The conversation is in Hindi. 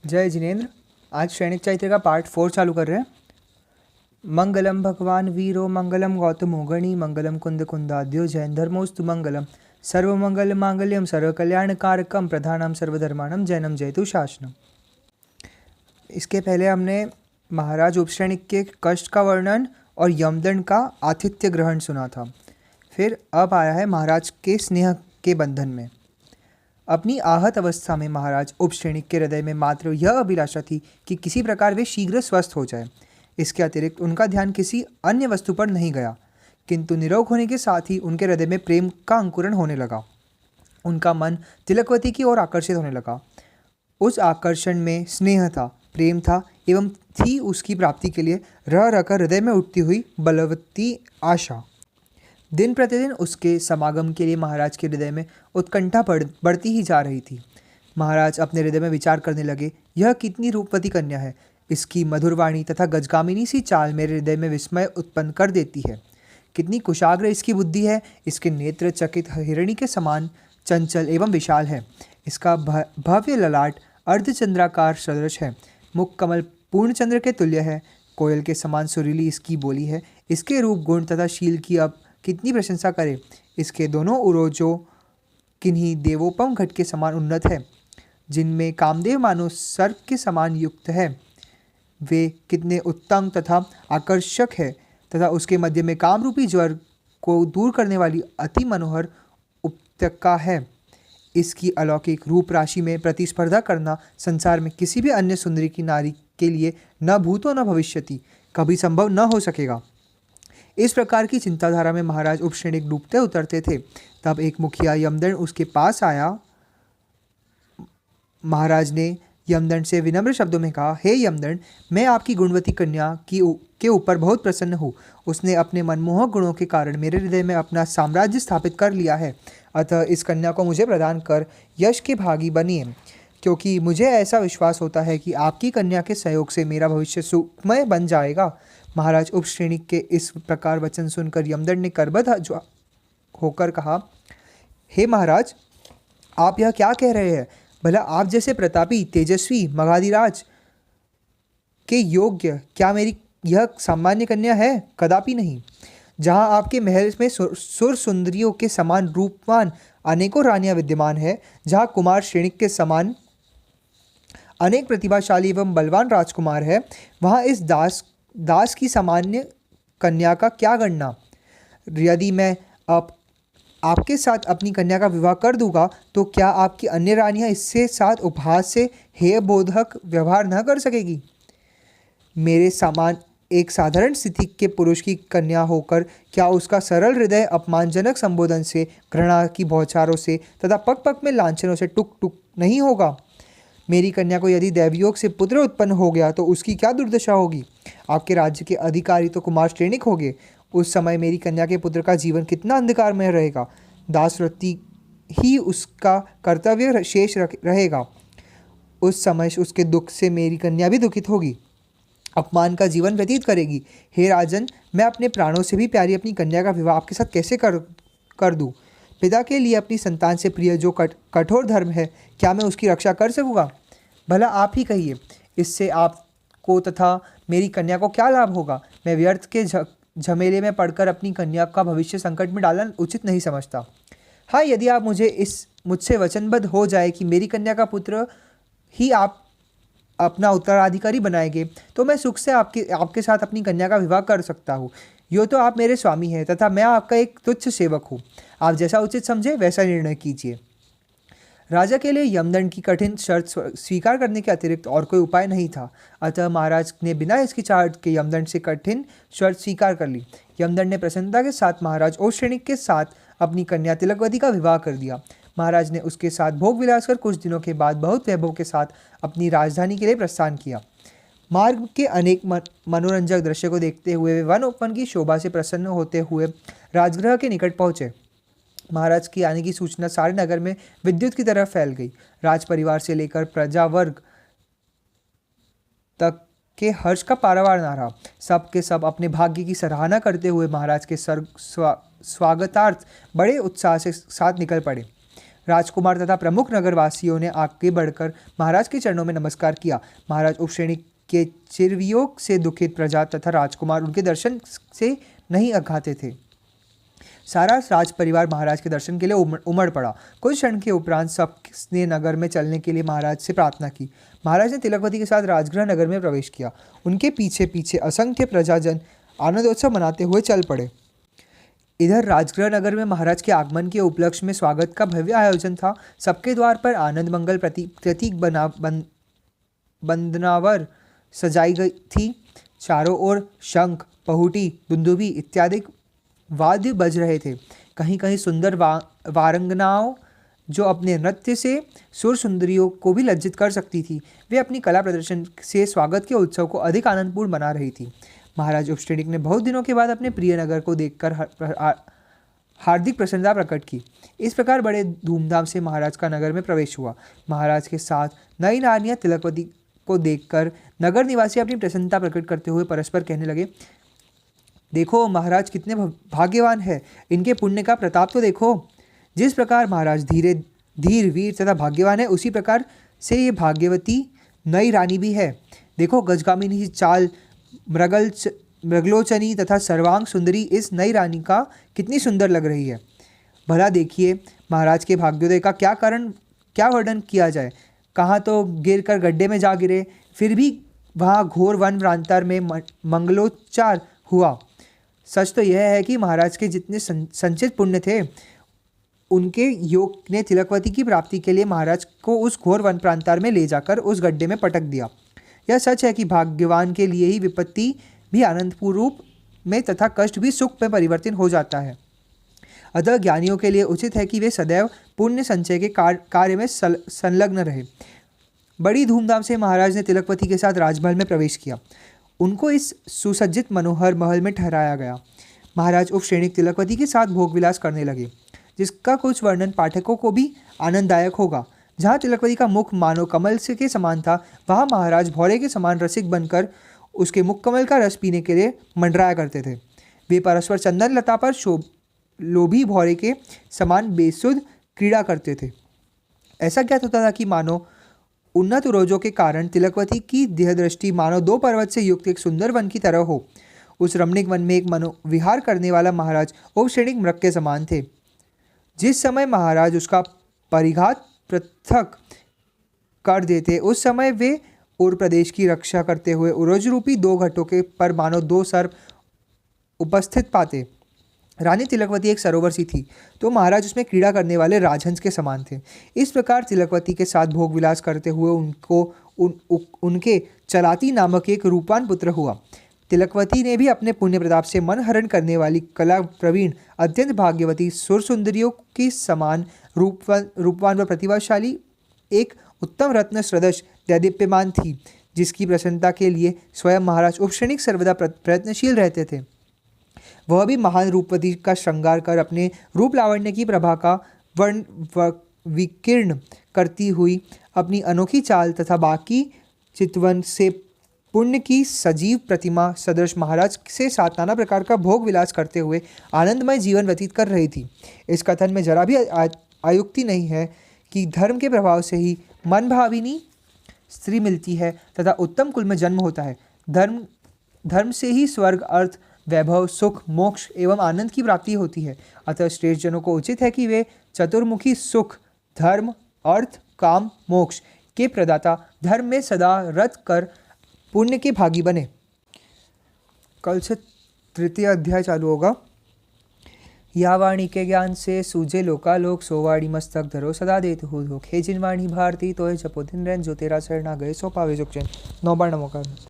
जय जिनेन्द्र। आज सैनिक चैत्र का पार्ट 4 चालू कर रहे हैं। मंगलम भगवान वीरो मंगलम गौतमो गणी मंगलम कुंद कुंदाद्यो जैन धर्मोस्तु मंगलम सर्वमंगल मांगल्यम सर्वकल्याण कारकम प्रधानम सर्वधर्माणम जैनम जयतु शासनम। इसके पहले हमने महाराज उपश्रेणिक के कष्ट का वर्णन और यमदंड का आतिथ्य ग्रहण सुना था। फिर अब आया है महाराज के स्नेह के बंधन में। अपनी आहत अवस्था में महाराज उपश्रेणिक के हृदय में मात्र यह अभिलाषा थी कि किसी प्रकार वे शीघ्र स्वस्थ हो जाए। इसके अतिरिक्त उनका ध्यान किसी अन्य वस्तु पर नहीं गया, किंतु निरोग होने के साथ ही उनके हृदय में प्रेम का अंकुरण होने लगा। उनका मन तिलकवती की ओर आकर्षित होने लगा। उस आकर्षण में स्नेह था, प्रेम था एवं थी उसकी प्राप्ति के लिए रह रहकर हृदय में उठती हुई बलवती आशा। दिन प्रतिदिन उसके समागम के लिए महाराज के हृदय में उत्कंठा बढ़ती ही जा रही थी। महाराज अपने हृदय में विचार करने लगे, यह कितनी रूपवती कन्या है। इसकी मधुर वाणी तथा गजगामिनी सी चाल मेरे हृदय में विस्मय उत्पन्न कर देती है। कितनी कुशाग्र इसकी बुद्धि है। इसके नेत्र चकित हिरणी के समान चंचल एवं विशाल है। इसका भव्य ललाट अर्धचंद्राकार सदृश है। मुख कमल पूर्णचंद्र के तुल्य है। कोयल के समान सुरीली इसकी बोली है। इसके रूप गुण तथा शील की अब कितनी प्रशंसा करे। इसके दोनों उरोजों किन्हीं देवोपम घट के समान उन्नत है, जिनमें कामदेव मानो सर्प के समान युक्त है। वे कितने उत्तम तथा आकर्षक है तथा उसके मध्य में कामरूपी ज्वर को दूर करने वाली अति मनोहर उपत्यका है। इसकी अलौकिक रूप राशि में प्रतिस्पर्धा करना संसार में किसी भी अन्य सुंदरी की नारी के लिए न भूतो न भविष्यति कभी संभव न हो सकेगा। इस प्रकार की चिंताधारा में महाराज उपश्रेणिक डूबते उतरते थे। तब एक मुखिया यमदंड उसके पास आया। महाराज ने यमदंड से विनम्र शब्दों में कहा, हे यमदंड, मैं आपकी गुणवती कन्या के ऊपर बहुत प्रसन्न हूँ। उसने अपने मनमोहक गुणों के कारण मेरे हृदय में अपना साम्राज्य स्थापित कर लिया है। अतः इस कन्या को मुझे प्रदान कर यश के भागी बनिए, क्योंकि मुझे ऐसा विश्वास होता है कि आपकी कन्या के सहयोग से मेरा भविष्य सुखमय बन जाएगा। महाराज उपश्रेणिक के इस प्रकार वचन सुनकर यमदंड ने करबद्ध होकर कहा, हे महाराज, आप यह क्या कह रहे हैं। भला आप जैसे प्रतापी तेजस्वी मगधाधिराज के योग्य क्या मेरी यह सामान्य कन्या है? कदापि नहीं। जहाँ आपके महल में सुर सुंदरियों के समान रूपवान अनेकों रानियां विद्यमान है, जहाँ कुमार श्रेणिक के समान अनेक प्रतिभाशाली एवं बलवान राजकुमार है, वहाँ इस दास की सामान्य कन्या का क्या गणना। यदि मैं आपके साथ अपनी कन्या का विवाह कर दूंगा तो क्या आपकी अन्य रानियां इससे साथ उपहास से हेय बोधक व्यवहार न कर सकेगी। मेरे समान एक साधारण स्थिति के पुरुष की कन्या होकर क्या उसका सरल हृदय अपमानजनक संबोधन से, घृणा की बौछारों से तथा पग पग में लांछनों से टुक टुक नहीं होगा। मेरी कन्या को यदि दैवयोग से पुत्र उत्पन्न हो गया तो उसकी क्या दुर्दशा होगी। आपके राज्य के अधिकारी तो कुमार श्रेणिक होंगे। उस समय मेरी कन्या के पुत्र का जीवन कितना अंधकारमय रहेगा। दासवृत्ति ही उसका कर्तव्य शेष रहेगा। उस समय उसके दुख से मेरी कन्या भी दुखित होगी, अपमान का जीवन व्यतीत करेगी। हे राजन, मैं अपने प्राणों से भी प्यारी अपनी कन्या का विवाह आपके साथ कैसे कर दूँ। पिता के लिए अपनी संतान से प्रिय जो कठोर धर्म है, क्या मैं उसकी रक्षा कर सकूँगा। भला आप ही कहिए, इससे आपको तथा मेरी कन्या को क्या लाभ होगा। मैं व्यर्थ के झमेले में पड़कर अपनी कन्या का भविष्य संकट में डालना उचित नहीं समझता। हाँ, यदि आप मुझसे वचनबद्ध हो जाए कि मेरी कन्या का पुत्र ही आप अपना उत्तराधिकारी बनाएंगे तो मैं सुख से आपके साथ अपनी कन्या का विवाह कर सकता हूँ। यो तो आप मेरे स्वामी हैं तथा मैं आपका एक तुच्छ सेवक हूँ। आप जैसा उचित समझे वैसा निर्णय कीजिए। राजा के लिए यमदंड की कठिन शर्त स्वीकार करने के अतिरिक्त और कोई उपाय नहीं था। अतः महाराज ने बिना हिचकिचाहट के यमदंड से कठिन शर्त स्वीकार कर ली। यमदंड ने प्रसन्नता के साथ महाराज उपश्रेणिक के साथ अपनी कन्या तिलकवती का विवाह कर दिया। महाराज ने उसके साथ भोग विलास कर कुछ दिनों के बाद बहुत वैभव के साथ अपनी राजधानी के लिए प्रस्थान किया। मार्ग के अनेक मनोरंजक दृश्य को देखते हुए वे वन उपवन की शोभा से प्रसन्न होते हुए राजगृह के निकट पहुँचे। महाराज की आने की सूचना सारे नगर में विद्युत की तरह फैल गई। राज परिवार से लेकर प्रजा वर्ग तक के हर्ष का पारावार न रहा। सब के सब अपने भाग्य की सराहना करते हुए महाराज के स्वागतार्थ बड़े उत्साह से साथ निकल पड़े। राजकुमार तथा प्रमुख नगरवासियों ने आगे बढ़कर महाराज के चरणों में नमस्कार किया। महाराज उपश्रेणी के चिरवियोग से दुखित प्रजा तथा राजकुमार उनके दर्शन से नहीं अघाते थे। सारा राज परिवार महाराज के दर्शन के लिए उमड़ पड़ा। कुछ क्षण के उपरांत सबने नगर में चलने के लिए महाराज से प्रार्थना की। महाराज ने तिलकवती के साथ राजगृह नगर में प्रवेश किया। उनके पीछे पीछे असंख्य प्रजाजन आनंदोत्सव मनाते हुए चल पड़े। इधर राजगृह नगर में महाराज के आगमन के उपलक्ष्य में स्वागत का भव्य आयोजन था। सबके द्वार पर आनंद मंगल प्रतीक बंदनावर सजाई गई थी। चारों ओर शंख, पहुटी, दुंदुभी इत्यादि वाद्य बज रहे थे। कहीं कहीं सुंदर वारंगनाओं जो अपने नृत्य से सुर सुंदरियों को भी लज्जित कर सकती थी, वे अपनी कला प्रदर्शन से स्वागत के उत्सव को अधिक आनंदपूर्ण बना रही थी। महाराज उपश्रेणी ने बहुत दिनों के बाद अपने प्रिय नगर को देखकर हार्दिक प्रसन्नता प्रकट की। इस प्रकार बड़े धूमधाम से महाराज का नगर में प्रवेश हुआ। महाराज के साथ नई रानियां तिलकवती को देखकर नगर निवासी अपनी प्रसन्नता प्रकट करते हुए परस्पर कहने लगे, देखो महाराज कितने भाग्यवान है, इनके पुण्य का प्रताप तो देखो। जिस प्रकार महाराज धीर वीर तथा भाग्यवान है, उसी प्रकार से ये भाग्यवती नई रानी भी है। देखो गजगामिनी चाल, मृगलोचनी तथा सर्वांग सुंदरी इस नई रानी का कितनी सुंदर लग रही है। भला देखिए महाराज के भाग्योदय का क्या वर्णन किया जाए। कहाँ तो गिर कर गड्ढे में जा गिरे, फिर भी वहाँ घोर वन प्रांतर में मंगलोच्चार हुआ। सच तो यह है कि महाराज के जितने संचित पुण्य थे, उनके योग ने तिलकवती की प्राप्ति के लिए महाराज को उस घोर वन प्रांतार में ले जाकर उस गड्ढे में पटक दिया। यह सच है कि भाग्यवान के लिए ही विपत्ति भी आनंदपूर्ण रूप में तथा कष्ट भी सुख में परिवर्तित हो जाता है। अतः ज्ञानियों के लिए उचित है कि वे सदैव पुण्य संचय के कार्य में संलग्न रहे। बड़ी धूमधाम से महाराज ने तिलकवती के साथ राजमहल में प्रवेश किया। उनको इस सुसज्जित मनोहर महल में ठहराया गया। महाराज उपश्रेणी तिलकवती के साथ भोग विलास करने लगे, जिसका कुछ वर्णन पाठकों को भी आनंददायक होगा। जहाँ तिलकवती का मुख मानो कमल से के समान था, वहाँ महाराज भौरे के समान रसिक बनकर उसके मुख कमल का रस पीने के लिए मंडराया करते थे। वे परस्पर चंदन लता पर लोभी भौरे के समान बेसुध क्रीड़ा करते थे। ऐसा ज्ञात होता था कि मानो उन्नत रोजों के कारण तिलकवती की देह दृष्टि मानो दो पर्वत से युक्त एक सुंदर वन की तरह हो। उस रमणीक वन में एक मनोविहार करने वाला महाराज उपश्रेणी मृग के समान थे। जिस समय महाराज उसका परिघात पृथक कर देते, उस समय वे उर प्रदेश की रक्षा करते हुए उरोज रूपी दो घटों के पर मानो दो सर्प उपस्थित पाते। रानी तिलकवती एक सरोवर सी थी, तो महाराज उसमें क्रीड़ा करने वाले राजहंस के समान थे। इस प्रकार तिलकवती के साथ भोग विलास करते हुए उनके चलाती नामक एक रूपवान पुत्र हुआ। तिलकवती ने भी अपने पुण्य प्रताप से मन हरण करने वाली कला प्रवीण अत्यंत भाग्यवती सुर सुंदरियों की समान रूपवान व प्रतिभाशाली एक उत्तम रत्न सदृश दैदीप्यमान थी, जिसकी प्रसन्नता के लिए स्वयं महाराज उपश्रेणी सर्वदा प्रयत्नशील रहते थे। वह भी महान रूपवती का श्रृंगार कर अपने रूप लावण्य की प्रभा का विकीर्ण करती हुई अपनी अनोखी चाल तथा बाकी चितवन से पुण्य की सजीव प्रतिमा सदृश महाराज से साथ नाना प्रकार का भोग विलास करते हुए आनंदमय जीवन व्यतीत कर रही थी। इस कथन में जरा भी आयुक्ति नहीं है कि धर्म के प्रभाव से ही मनभाविनी स्त्री मिलती है तथा उत्तम कुल में जन्म होता है। धर्म से ही स्वर्ग, अर्थ, वैभव, सुख, मोक्ष एवं आनंद की प्राप्ति होती है। अतः श्रेष्ठ जनों को उचित है कि वे चतुर्मुखी सुख, धर्म, अर्थ, काम, मोक्ष के प्रदाता धर्म में सदा रत कर पुण्य के भागी बने। कल से तृतीय अध्याय चालू होगा। या वाणी के ज्ञान से सूझे लोकालोक, सो वाणी मस्तक धरो सदा देत हो लोक। हे जिन वाणी भारती तो जपो दिन रैन, जो तेरा शरण आ गए सो पावे सुख चैन। 9 बार नमो।